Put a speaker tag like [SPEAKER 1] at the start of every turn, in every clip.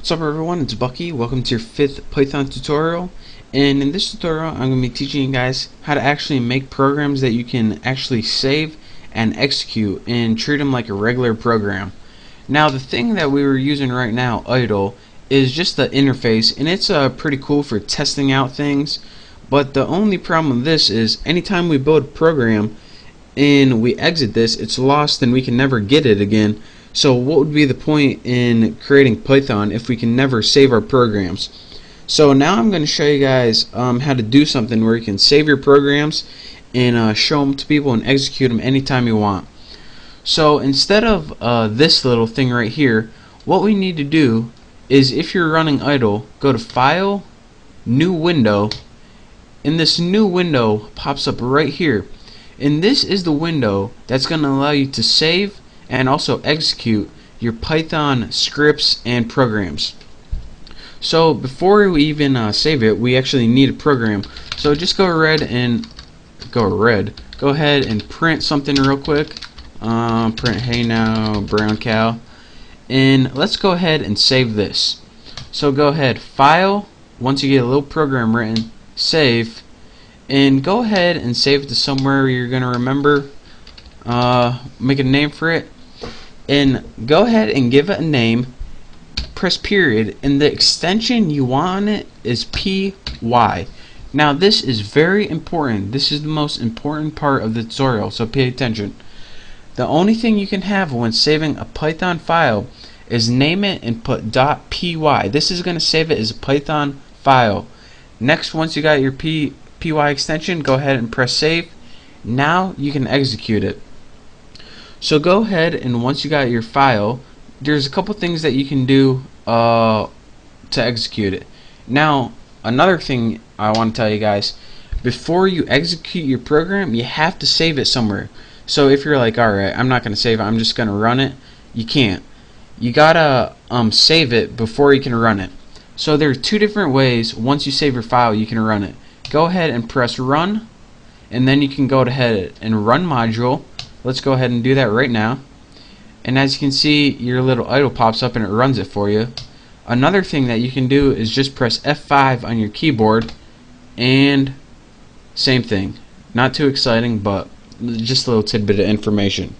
[SPEAKER 1] What's up everyone, it's Bucky. Welcome to your 5th Python tutorial, and in this tutorial I'm going to be teaching you guys how to actually make programs that you can actually save and execute and treat them like a regular program. Now the thing that we were using right now, idle, is just the interface, and it's pretty cool for testing out things, but the only problem with this is anytime we build a program and we exit this, it's lost and we can never get it again. So what would be the point in creating Python if we can never save our programs? So now I'm going to show you guys how to do something where you can save your programs and show them to people and execute them anytime you want. So instead of this little thing right here, what we need to do is, if you're running idle, go to File, New Window, and this new window pops up right here. And this is the window that's going to allow you to save and also execute your Python scripts and programs. So before we even save it, we actually need a program. So just go ahead and print something real quick. Print hey now brown cow, and let's go ahead and save this. So go ahead, File, once you get a little program written, Save, and go ahead and save it to somewhere you're gonna remember. Make a name for it, and go ahead and give it a name. Press period, and the extension you want it is py. Now this is very important. This is the most important part of the tutorial, so pay attention. The only thing you can have when saving a Python file is name it and put .py. This is going to save it as a Python file. Next, once you got your py extension, go ahead and press save. Now you can execute it. So go ahead, and once you got your file, there's a couple things that you can do to execute it. Now another thing I want to tell you guys, before you execute your program, you have to save it somewhere. So if you're like, alright, I'm not going to save it, I'm just going to run it, you can't. You gotta save it before you can run it. So there are two different ways. Once you save your file, you can run it. Go ahead and press run, and then you can go ahead and run module. Let's go ahead and do that right now. And as you can see, your little idle pops up and it runs it for you. Another thing that you can do is just press F5 on your keyboard, and same thing. Not too exciting, but just a little tidbit of information.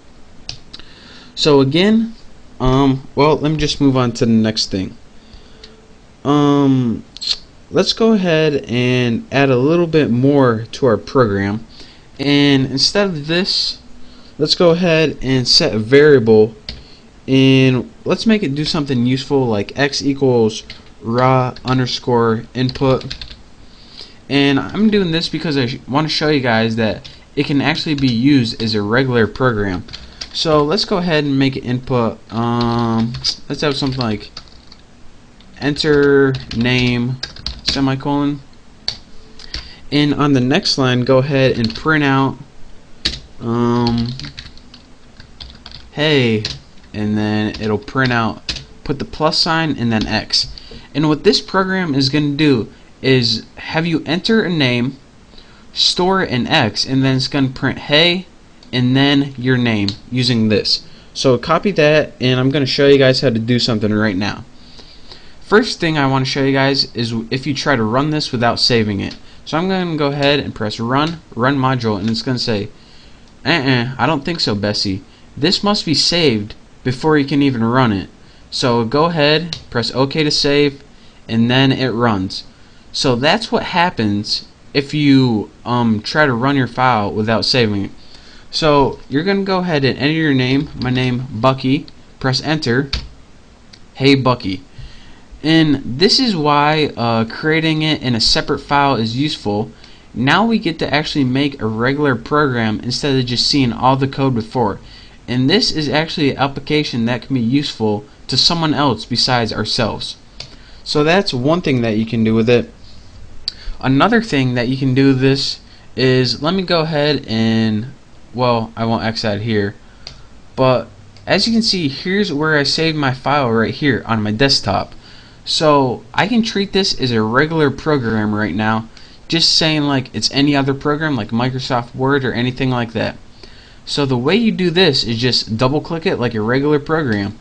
[SPEAKER 1] So again, well, let me just move on to the next thing. Let's go ahead and add a little bit more to our program, and instead of this, let's go ahead and set a variable, and let's make it do something useful like x equals raw underscore input. And I'm doing this because I want to show you guys that it can actually be used as a regular program. So let's go ahead and make it input. Let's have something like enter name semicolon, and on the next line go ahead and print out hey, and then it'll print out, put the plus sign and then X. And what this program is going to do is have you enter a name, store an X, and then it's going to print hey and then your name using this. So copy that, and I'm going to show you guys how to do something right now. First thing I want to show you guys is if you try to run this without saving it. So I'm going to go ahead and press run module, and it's going to say I don't think so, Bessie. This must be saved before you can even run it. So go ahead, press OK to save, and then it runs. So that's what happens if you try to run your file without saving it. So you're going to go ahead and enter your name, my name Bucky, press enter, hey Bucky. And this is why creating it in a separate file is useful. Now we get to actually make a regular program instead of just seeing all the code before. And this is actually an application that can be useful to someone else besides ourselves. So that's one thing that you can do with it. Another thing that you can do with this is, let me go ahead and, well, I won't X out here, but as you can see, here's where I saved my file right here on my desktop. So I can treat this as a regular program right now, just saying like it's any other program like Microsoft Word or anything like that. So the way you do this is just double click it like a regular program,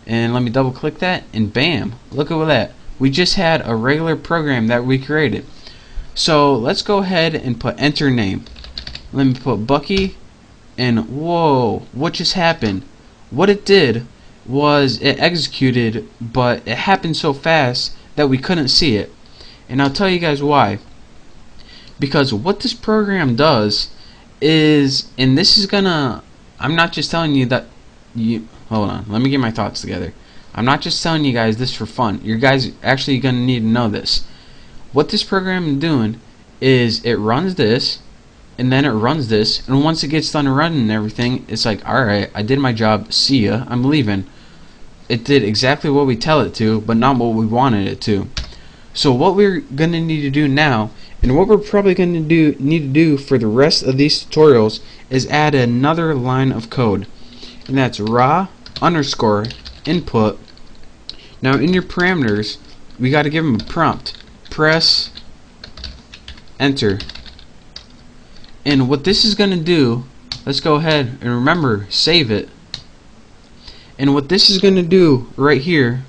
[SPEAKER 1] And let me double click that, and bam, look at that. We just had a regular program that we created. So let's go ahead and put enter name. Let me put Bucky, and whoa, what just happened? What it did was it executed, but it happened so fast that we couldn't see it. And I'll tell you guys why. Because what this program does is, and this is gonna, I'm not just telling you that you, hold on, let me get my thoughts together. I'm not just telling you guys this for fun. You guys actually gonna need to know this. What this program is doing is it runs this, and then it runs this, and once it gets done running and everything, it's like, alright, I did my job, see ya, I'm leaving. It did exactly what we tell it to, but not what we wanted it to. So what we're going to need to do now, and what we're probably going to need to do for the rest of these tutorials, is add another line of code. And that's raw underscore input. Now in your parameters, we got to give them a prompt. Press enter. And what this is going to do, let's go ahead and remember, save it. And what this is going to do right here,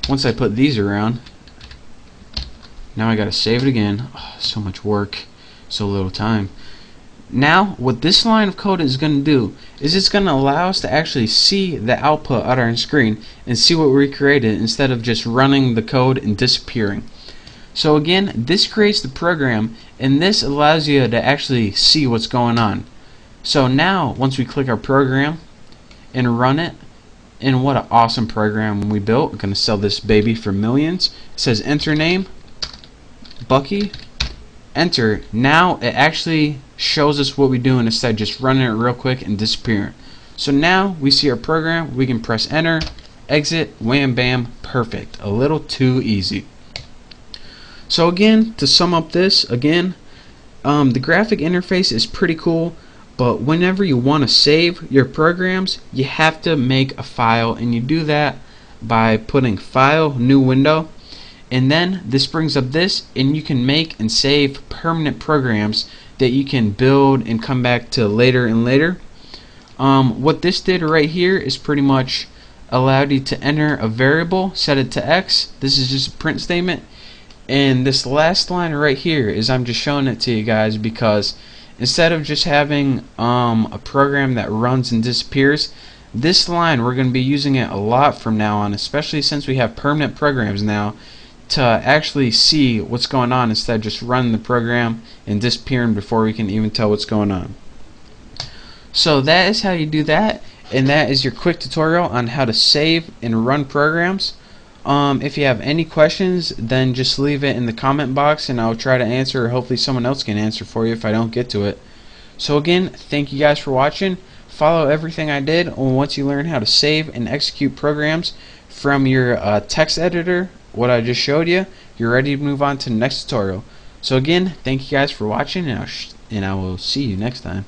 [SPEAKER 1] once I put these around, now I gotta save it again. Oh, so much work, so little time. Now what this line of code is going to do is it's going to allow us to actually see the output on our screen and see what we created instead of just running the code and disappearing. So again, this creates the program, and this allows you to actually see what's going on. So now once we click our program and run it, and what an awesome program we built. We're going to sell this baby for millions. It says enter name, Bucky, enter. Now it actually shows us what we do instead of just running it real quick and disappearing. So now we see our program, we can press enter, exit, wham bam, perfect. A little too easy. So again, to sum up this, again, the graphic interface is pretty cool, but whenever you want to save your programs, you have to make a file, and you do that by putting file, new window, and then this brings up this, and you can make and save permanent programs that you can build and come back to later and later. What this did right here is pretty much allowed you to enter a variable, set it to X. This is just a print statement, and this last line right here is, I'm just showing it to you guys because instead of just having a program that runs and disappears, this line we're going to be using it a lot from now on, especially since we have permanent programs now, to actually see what's going on instead of just running the program and disappearing before we can even tell what's going on. So that is how you do that, and that is your quick tutorial on how to save and run programs. If you have any questions, then just leave it in the comment box and I'll try to answer, or hopefully someone else can answer for you if I don't get to it. So again, thank you guys for watching. Follow everything I did, and once you learn how to save and execute programs from your text editor, what I just showed you, you're ready to move on to the next tutorial. So again, thank you guys for watching, and I will see you next time.